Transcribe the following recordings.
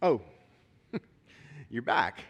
Oh, you're back.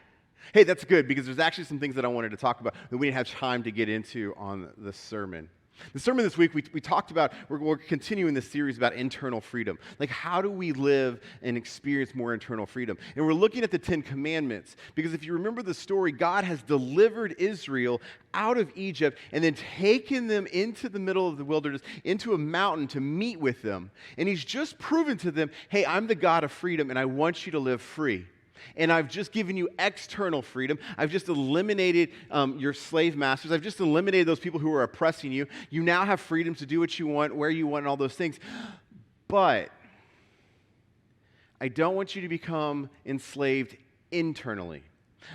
Hey, that's good because there's actually some things that I wanted to talk about that we didn't have time to get into on the sermon. The sermon this week, we talked about, we're continuing this series about internal freedom. Like, how do we live and experience more internal freedom? And we're looking at the Ten Commandments because if you remember the story, God has delivered Israel out of Egypt and then taken them into the middle of the wilderness, into a mountain to meet with them. And he's just proven to them, hey, I'm the God of freedom and I want you to live free. And I've just given you external freedom. I've just eliminated your slave masters. I've just eliminated those people who are oppressing you. You now have freedom to do what you want, where you want, and all those things. But I don't want you to become enslaved internally.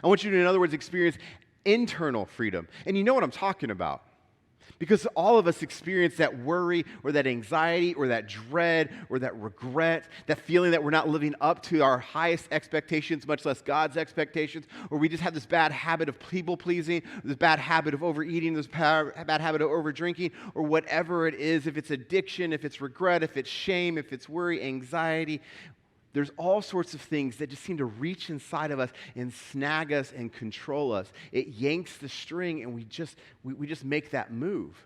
I want you to, in other words, experience internal freedom. And you know what I'm talking about. Because all of us experience that worry or that anxiety or that dread or that regret, that feeling that we're not living up to our highest expectations, much less God's expectations, or we just have this bad habit of people-pleasing, this bad habit of overeating, this bad habit of overdrinking, or whatever it is, if it's addiction, if it's regret, if it's shame, if it's worry, anxiety. There's all sorts of things that just seem to reach inside of us and snag us and control us. It yanks the string and we just make that move.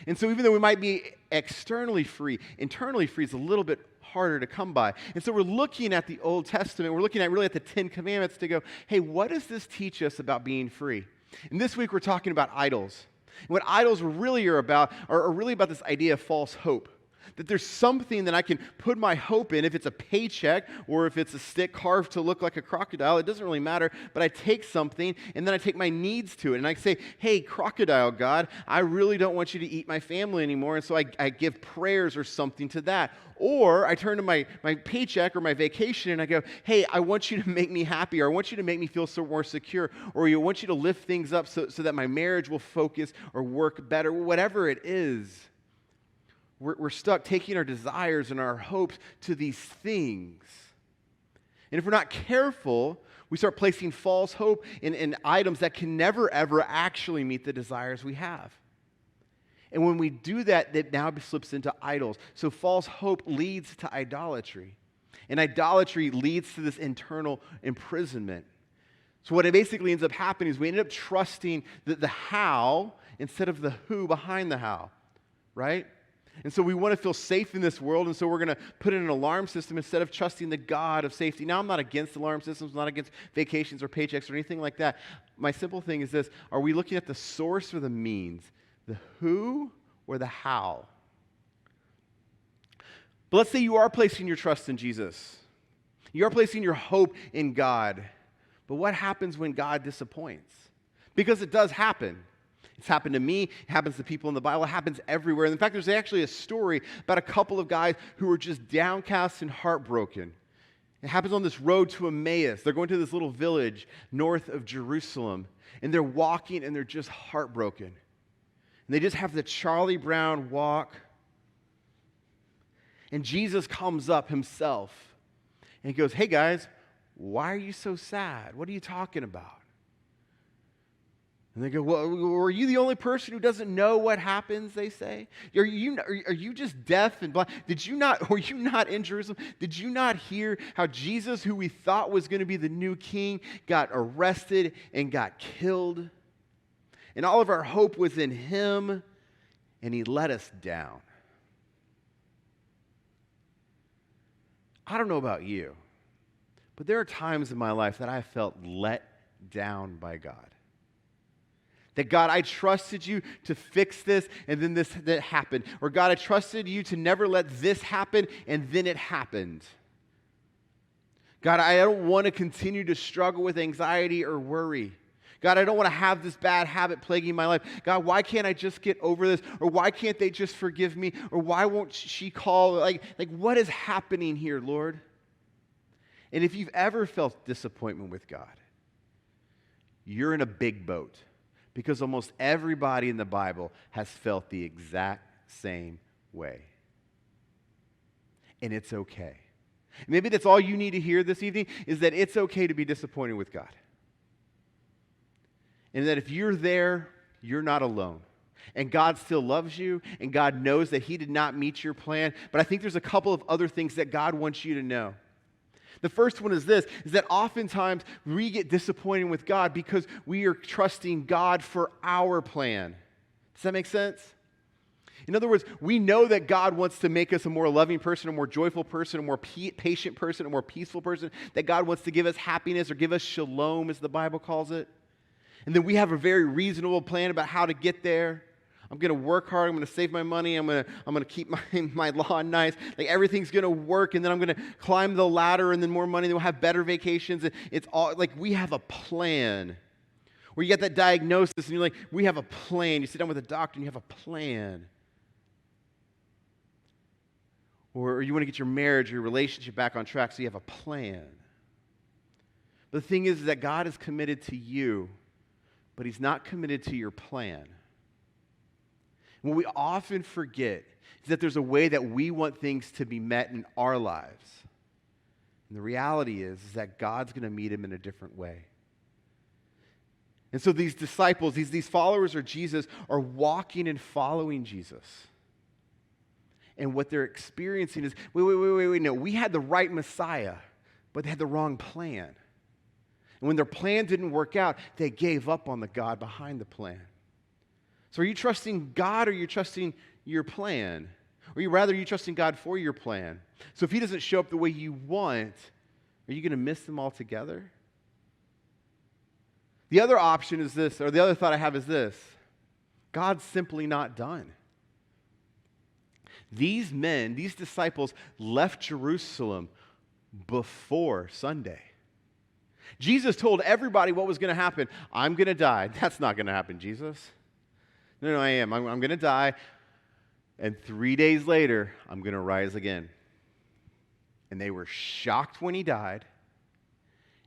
And so even though we might be externally free, internally free is a little bit harder to come by. And so we're looking at the Old Testament, we're looking at really at the Ten Commandments to go, hey, what does this teach us about being free? And this week we're talking about idols. And what idols really are about are really about this idea of false hope. That there's something that I can put my hope in, if it's a paycheck or if it's a stick carved to look like a crocodile, it doesn't really matter, but I take something and then I take my needs to it. And I say, hey, crocodile God, I really don't want you to eat my family anymore, and so I give prayers or something to that. Or I turn to my paycheck or my vacation and I go, hey, I want you to make me happy, or I want you to make me feel more secure, or I want you to lift things up so that my marriage will focus or work better, whatever it is. We're stuck taking our desires and our hopes to these things. And if we're not careful, we start placing false hope in items that can never, ever actually meet the desires we have. And when we do that, it now slips into idols. So false hope leads to idolatry. And idolatry leads to this internal imprisonment. So what it basically ends up happening is we end up trusting the how instead of the who behind the how, right? And so we want to feel safe in this world, and so we're going to put in an alarm system instead of trusting the God of safety. Now, I'm not against alarm systems, I'm not against vacations or paychecks or anything like that. My simple thing is this: are we looking at the source or the means, the who or the how? But let's say you are placing your trust in Jesus. You are placing your hope in God. But what happens when God disappoints? Because it does happen. It's happened to me. It happens to people in the Bible. It happens everywhere. And in fact, there's actually a story about a couple of guys who were just downcast and heartbroken. It happens on this road to Emmaus. They're going to this little village north of Jerusalem. And they're walking and they're just heartbroken. And they just have the Charlie Brown walk. And Jesus comes up himself. And he goes, hey guys, why are you so sad? What are you talking about? And they go, well, are you the only person who doesn't know what happens, they say? Are you just deaf and blind? Were you not in Jerusalem? Did you not hear how Jesus, who we thought was going to be the new king, got arrested and got killed? And all of our hope was in him, and he let us down. I don't know about you, but there are times in my life that I felt let down by God. That God, I trusted you to fix this, and then that happened. Or God, I trusted you to never let this happen, and then it happened. God, I don't want to continue to struggle with anxiety or worry. God, I don't want to have this bad habit plaguing my life. God, why can't I just get over this? Or why can't they just forgive me? Or why won't she call? Like what is happening here, Lord? And if you've ever felt disappointment with God, you're in a big boat. Because almost everybody in the Bible has felt the exact same way. And it's okay. Maybe that's all you need to hear this evening, is that it's okay to be disappointed with God. And that if you're there, you're not alone. And God still loves you, and God knows that he did not meet your plan. But I think there's a couple of other things that God wants you to know. The first one is this, is that oftentimes we get disappointed with God because we are trusting God for our plan. Does that make sense? In other words, we know that God wants to make us a more loving person, a more joyful person, a more patient person, a more peaceful person, that God wants to give us happiness or give us shalom, as the Bible calls it. And then we have a very reasonable plan about how to get there. I'm going to work hard. I'm going to save my money. I'm going to keep my lawn nice. Like everything's going to work, and then I'm going to climb the ladder, and then more money. Then we'll have better vacations. And it's all like we have a plan. Where you get that diagnosis, and you're like, we have a plan. You sit down with a doctor, and you have a plan. Or you want to get your marriage or your relationship back on track, so you have a plan. But the thing is that God is committed to you, but He's not committed to your plan. And what we often forget is that there's a way that we want things to be met in our lives. And the reality is that God's going to meet them in a different way. And so these disciples, these followers of Jesus, are walking and following Jesus. And what they're experiencing is, wait, no, we had the right Messiah, but they had the wrong plan. And when their plan didn't work out, they gave up on the God behind the plan. So are you trusting God, or are you trusting your plan? Or are you trusting God for your plan? So if He doesn't show up the way you want, are you going to miss them altogether? The other option is this, or the other thought I have is this: God's simply not done. These men, these disciples, left Jerusalem before Sunday. Jesus told everybody what was going to happen. I'm going to die. That's not going to happen, Jesus. No, I am. I'm going to die, and 3 days later, I'm going to rise again. And they were shocked when He died,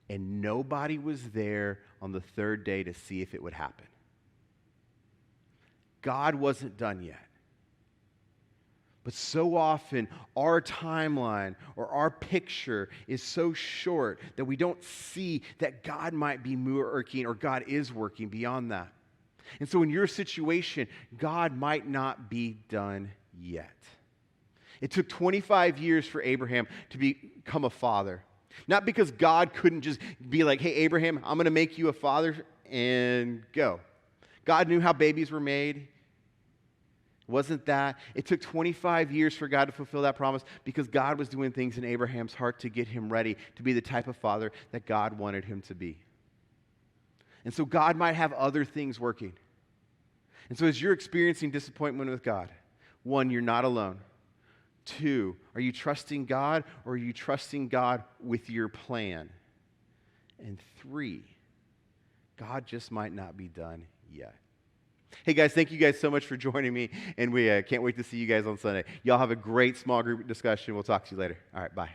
and nobody was there on the third day to see if it would happen. God wasn't done yet. But so often, our timeline or our picture is so short that we don't see that God might be working, or God is working beyond that. And so in your situation, God might not be done yet. It took 25 years for Abraham to become a father. Not because God couldn't just be like, hey, Abraham, I'm going to make you a father and go. God knew how babies were made. Wasn't that? It took 25 years for God to fulfill that promise because God was doing things in Abraham's heart to get him ready to be the type of father that God wanted him to be. And so God might have other things working. And so as you're experiencing disappointment with God, 1, you're not alone. 2, are you trusting God, or are you trusting God with your plan? And 3, God just might not be done yet. Hey guys, thank you guys so much for joining me, and we can't wait to see you guys on Sunday. Y'all have a great small group discussion. We'll talk to you later. All right, bye.